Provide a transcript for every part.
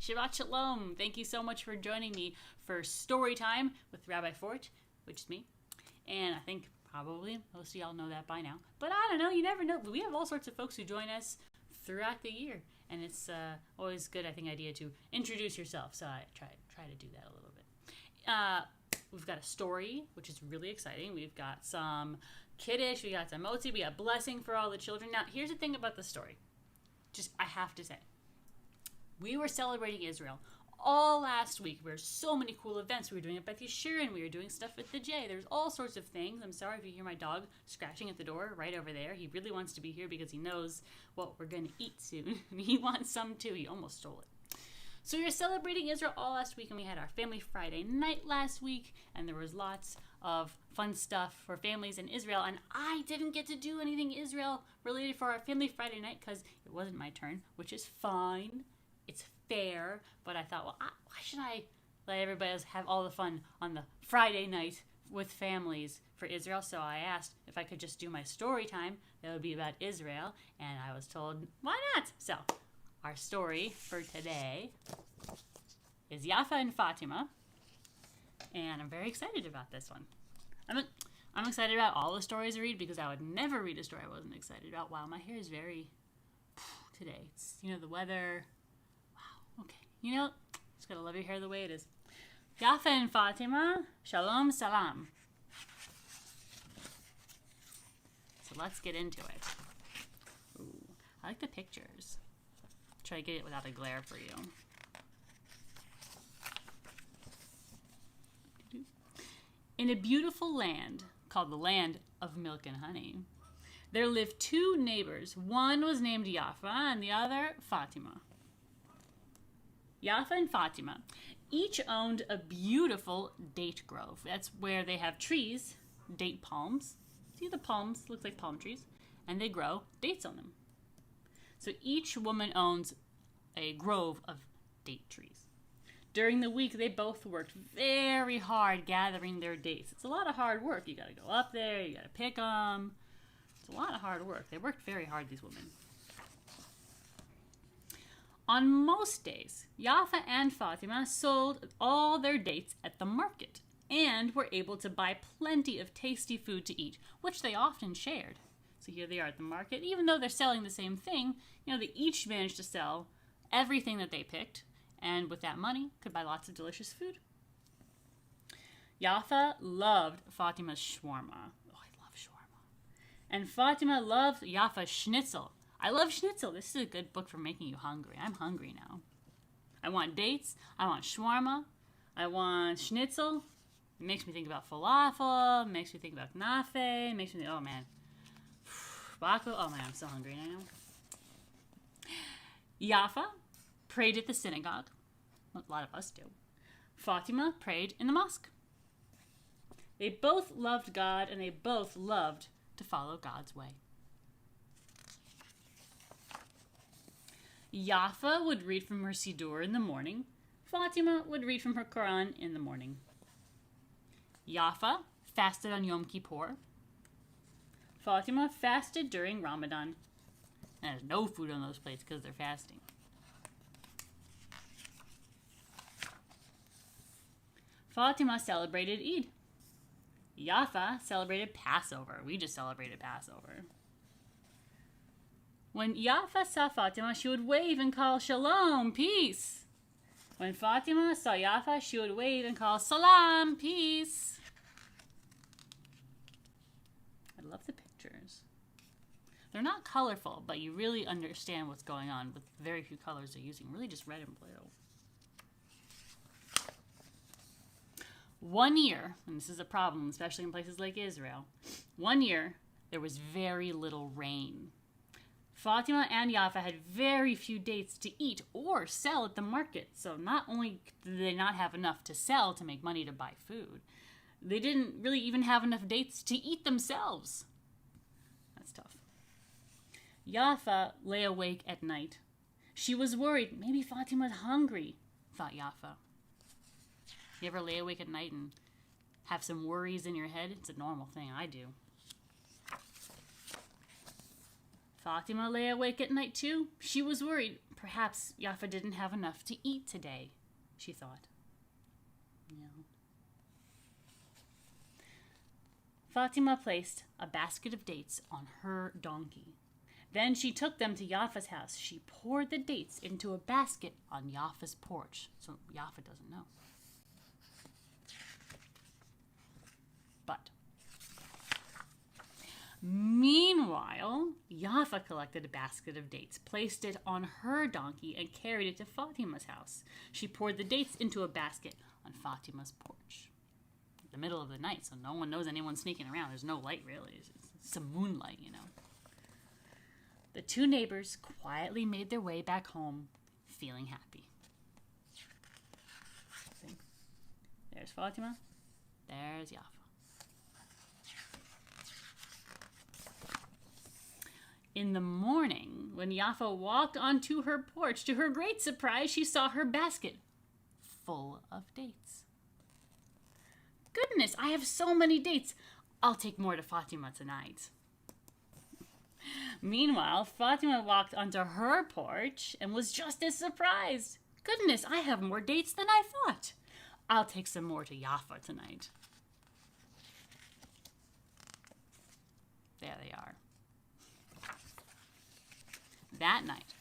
Shabbat Shalom. Thank you so much for joining me for Story Time with Rabbi Fort, which is me. And I think probably most of y'all know that by now. But I don't know, you never know. We have all sorts of folks who join us throughout the year. And it's always a good, idea to introduce yourself. So I try to do that a little bit. We've got a story, which is really exciting. We've got some Kiddush, we got some motzi, we got blessing for all the children. Now, here's the thing about the story. I have to say, we were celebrating Israel all last week. There were so many cool events. We were doing it at Beth Yeshurun. We were doing stuff with the J. There's all sorts of things. I'm sorry if you hear my dog scratching at the door right over there. He really wants to be here because he knows what we're going to eat soon. He wants some too. He almost stole it. So we were celebrating Israel all last week, and we had our Family Friday night last week, and there was lots of fun stuff for families in Israel, and I didn't get to do anything Israel related for our Family Friday night because it wasn't my turn, which is fine. It's fair, but I thought, why should I let everybody else have all the fun on the Friday night with families for Israel? So I asked if I could just do my story time that would be about Israel, and I was told, why not? So our story for today is Yafa and Fatima, and I'm very excited about this one. I'm excited about all the stories I read because I would never read a story I wasn't excited about. Wow, my hair is very today. It's, the weather. Wow, okay. Just gotta love your hair the way it is. Yafa and Fatima, Shalom Salam. So let's get into it. Ooh, I like the pictures. Try to get it without a glare for you. In a beautiful land called the land of milk and honey, there lived two neighbors. One was named Yafa and the other Fatima. Yafa and Fatima each owned a beautiful date grove. That's where they have trees, date palms. See the palms? Looks like palm trees. And they grow dates on them. So each woman owns a grove of date trees. During the week, they both worked very hard gathering their dates. It's a lot of hard work. You got to go up there. You got to pick them. It's a lot of hard work. They worked very hard, these women. On most days, Yafa and Fatima sold all their dates at the market and were able to buy plenty of tasty food to eat, which they often shared. So here they are at the market. Even though they're selling the same thing, they each managed to sell everything that they picked, and with that money, could buy lots of delicious food. Yafa loved Fatima's shawarma. Oh, I love shawarma. And Fatima loved Yafa's schnitzel. I love schnitzel. This is a good book for making you hungry. I'm hungry now. I want dates. I want shawarma. I want schnitzel. It makes me think about falafel. It makes me think about knafe. It makes me think, oh man. Baku. Oh man, I'm so hungry now. Yafa prayed at the synagogue. A lot of us do. Fatima prayed in the mosque. They both loved God, and they both loved to follow God's way. Yafa would read from her Siddur in the morning. Fatima would read from her Quran in the morning. Yafa fasted on Yom Kippur. Fatima fasted during Ramadan. And there's no food on those plates because they're fasting. Fatima celebrated Eid. Yafa celebrated Passover. We just celebrated Passover. When Yafa saw Fatima, she would wave and call Shalom, peace. When Fatima saw Yafa, she would wave and call Salam, peace. I love the pictures. They're not colorful, but you really understand what's going on with very few colors they're using. Really just red and blue. One year, and this is a problem, especially in places like Israel, one year there was very little rain. Fatima and Yafa had very few dates to eat or sell at the market. So not only did they not have enough to sell to make money to buy food, they didn't really even have enough dates to eat themselves. That's tough. Yafa lay awake at night. She was worried. Maybe Fatima's hungry, thought Yafa. You ever lay awake at night and have some worries in your head? It's a normal thing. I do. Fatima lay awake at night too. She was worried. Perhaps Yafa didn't have enough to eat today, she thought. Yeah. Fatima placed a basket of dates on her donkey. Then she took them to Yafa's house. She poured the dates into a basket on Yafa's porch, so Yafa doesn't know. But meanwhile, Yafa collected a basket of dates, placed it on her donkey, and carried it to Fatima's house. She poured the dates into a basket on Fatima's porch. In the middle of the night, so no one knows anyone's sneaking around. There's no light, really. It's some moonlight, you know. The two neighbors quietly made their way back home, feeling happy. See? There's Fatima. There's Yafa. In the morning, when Yafa walked onto her porch, to her great surprise, she saw her basket full of dates. Goodness, I have so many dates. I'll take more to Fatima tonight. Meanwhile, Fatima walked onto her porch and was just as surprised. Goodness, I have more dates than I thought. I'll take some more to Yafa tonight. There they are. That night,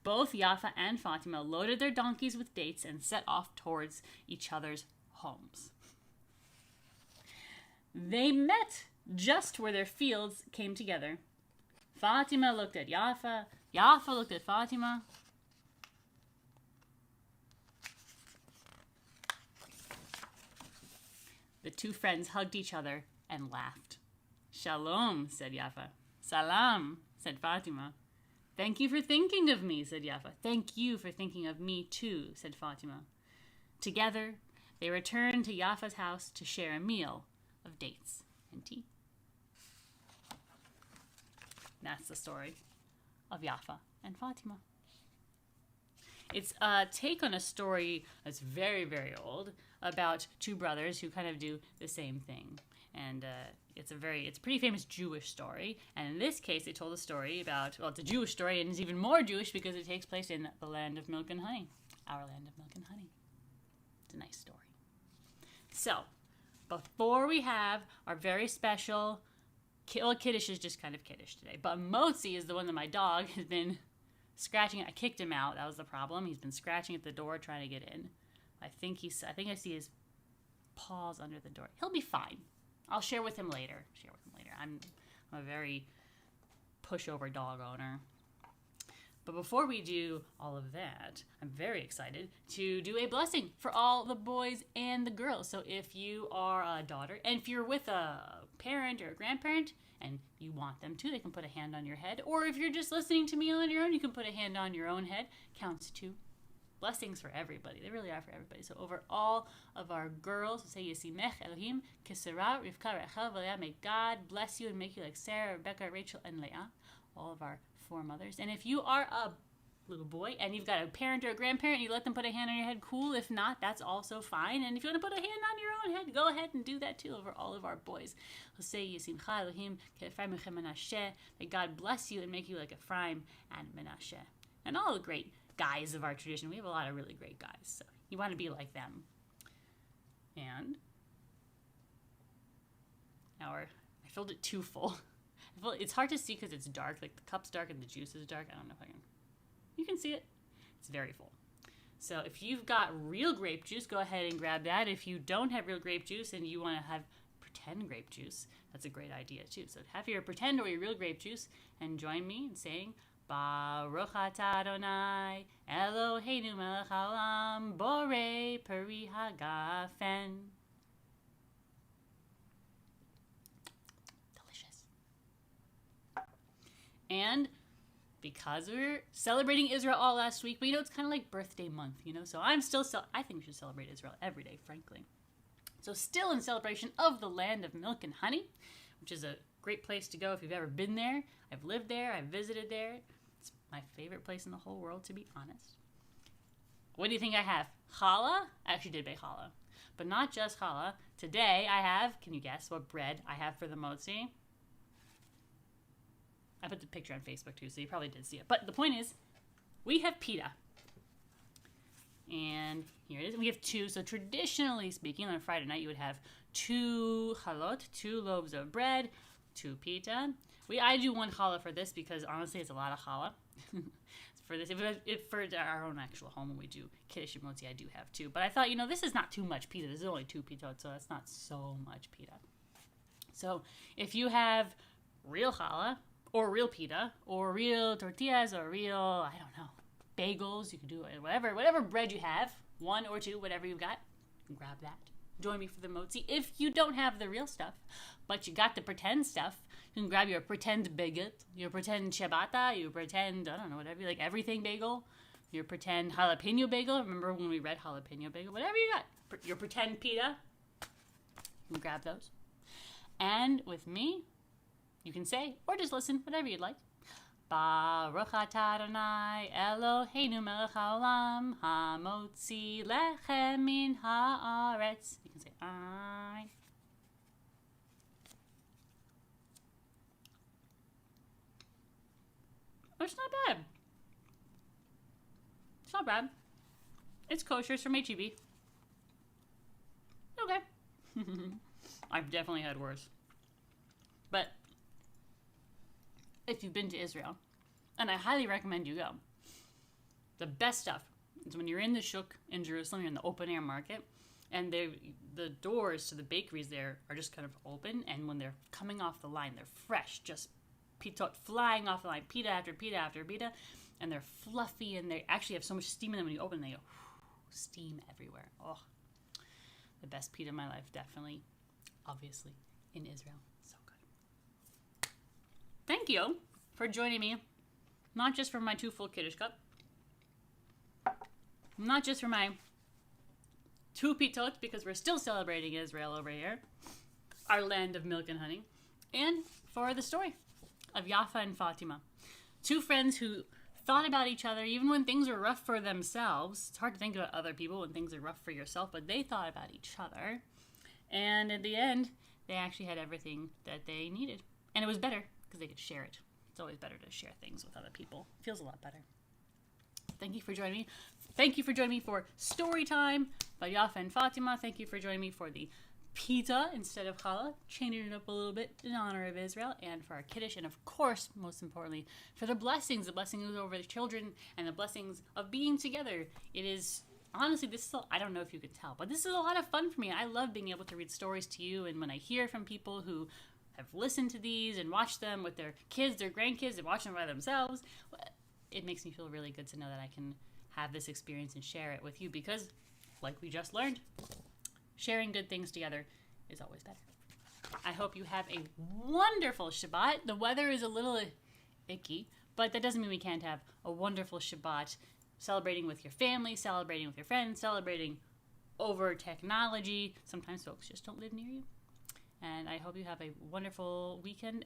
both Yafa and Fatima loaded their donkeys with dates and set off towards each other's homes. They met just where their fields came together. Fatima looked at Yafa. Yafa looked at Fatima. The two friends hugged each other and laughed. Shalom, said Yafa. Salam, said Fatima. Thank you for thinking of me, said Yafa. Thank you for thinking of me too, said Fatima. Together, they returned to Yafa's house to share a meal of dates and tea. That's the story of Yafa and Fatima. It's a take on a story that's very, very old about two brothers who kind of do the same thing. And it's a pretty famous Jewish story. And in this case, they told a story about, well, it's a Jewish story, and it's even more Jewish because it takes place in the land of milk and honey. Our land of milk and honey. It's a nice story. So, before we have our very special, well, Kiddush is just kind of Kiddush today, but Motzi is the one that my dog has been scratching. I kicked him out. That was the problem. He's been scratching at the door trying to get in. I think I see his paws under the door. He'll be fine. I'll share with him later. I'm a very pushover dog owner. But before we do all of that, I'm very excited to do a blessing for all the boys and the girls. So if you are a daughter, and if you're with a parent or a grandparent, and you want them to, they can put a hand on your head. Or if you're just listening to me on your own, you can put a hand on your own head. Counts to blessings for everybody. They really are for everybody. So over all of our girls, say Yisimech Elohim, Kisera, Rivka, Rachel, Leah, may God bless you and make you like Sarah, Rebecca, Rachel, and Leah. All of our four mothers. And if you are a little boy and you've got a parent or a grandparent, you let them put a hand on your head, cool. If not, that's also fine. And if you want to put a hand on your own head, go ahead and do that too over all of our boys. Say Yisimcha Elohim, Ephraim Menashe. May God bless you and make you like Ephraim and Menashe. And all the great guys of our tradition. We have a lot of really great guys, so you want to be like them. And I filled it too full. It's hard to see because it's dark. Like the cup's dark and the juice is dark. I don't know if I can. You can see it. It's very full. So if you've got real grape juice, go ahead and grab that. If you don't have real grape juice and you want to have pretend grape juice, that's a great idea too. So have your pretend or your real grape juice and join me in saying Baruch atah Adonai Eloheinu melech haolam borei peri hagafen. Delicious. And because we were celebrating Israel all last week, but it's kind of like birthday month, so I think we should celebrate Israel every day, frankly. So still in celebration of the land of milk and honey, which is a great place to go if you've ever been there. I've lived there. I've visited there. It's my favorite place in the whole world, to be honest. What do you think I have? Challah? I actually did bake challah. But not just challah. Today I have, can you guess what bread I have for the motzi? I put the picture on Facebook too, so you probably did see it. But the point is, we have pita. And here it is. We have two. So traditionally speaking, on a Friday night, you would have 2 chalot, 2 loaves of bread, 2 pita. I do 1 challah for this because honestly, it's a lot of challah. For this, if for our own actual home when we do kiddush and motzi, I do have 2. But I thought, this is not too much pita. This is only 2 pitot, so that's not so much pita. So if you have real challah, or real pita, or real tortillas, or real, I don't know, bagels, you can do it, whatever bread you have, 1 or 2, whatever you got, you can grab that. Join me for the motzi. If you don't have the real stuff, but you got the pretend stuff, you can grab your pretend baguette, your pretend ciabatta, your pretend, I don't know, whatever you like, everything bagel, your pretend jalapeno bagel. Remember when we read jalapeno bagel? Whatever you got. Your pretend pita, you can grab those. And with me, you can say, or just listen, whatever you'd like. Baruch atah Adonai Eloheinu melech haolam hamotzi lechem min haaretz. You can say, amen. It's not bad. It's not bad. It's kosher. It's from HEB. Okay. I've definitely had worse. But if you've been to Israel, and I highly recommend you go, the best stuff is when you're in the shuk in Jerusalem, you're in the open air market, and the doors to the bakeries there are just kind of open, and when they're coming off the line, they're fresh, just pitot flying off the line, pita after pita after pita, and they're fluffy, and they actually have so much steam in them when you open them, they go steam everywhere. Oh, the best pita in my life, definitely, obviously, in Israel. So good. Thank you for joining me, not just for my 2 full Kiddush cup, not just for my 2 pitot, because we're still celebrating Israel over here, our land of milk and honey, and for the story of Yafa and Fatima, 2 friends who thought about each other even when things were rough for themselves. It's hard to think about other people when things are rough for yourself, but they thought about each other, and at the end, they actually had everything that they needed, and it was better because they could share it. It's always better to share things with other people. It feels a lot better. Thank you for joining me. Thank you for joining me for Story Time by Yafa and Fatima. Thank you for joining me for the pita instead of challah, changing it up a little bit in honor of Israel, and for our Kiddush, and of course, most importantly, for the blessings over the children, and the blessings of being together. It is, honestly, I don't know if you could tell, but this is a lot of fun for me. I love being able to read stories to you, and when I hear from people who have listened to these and watched them with their kids, their grandkids, and watch them by themselves, it makes me feel really good to know that I can have this experience and share it with you, because, like we just learned, sharing good things together is always better. I hope you have a wonderful Shabbat. The weather is a little icky, but that doesn't mean we can't have a wonderful Shabbat, celebrating with your family, celebrating with your friends, celebrating over technology. Sometimes folks just don't live near you. And I hope you have a wonderful weekend.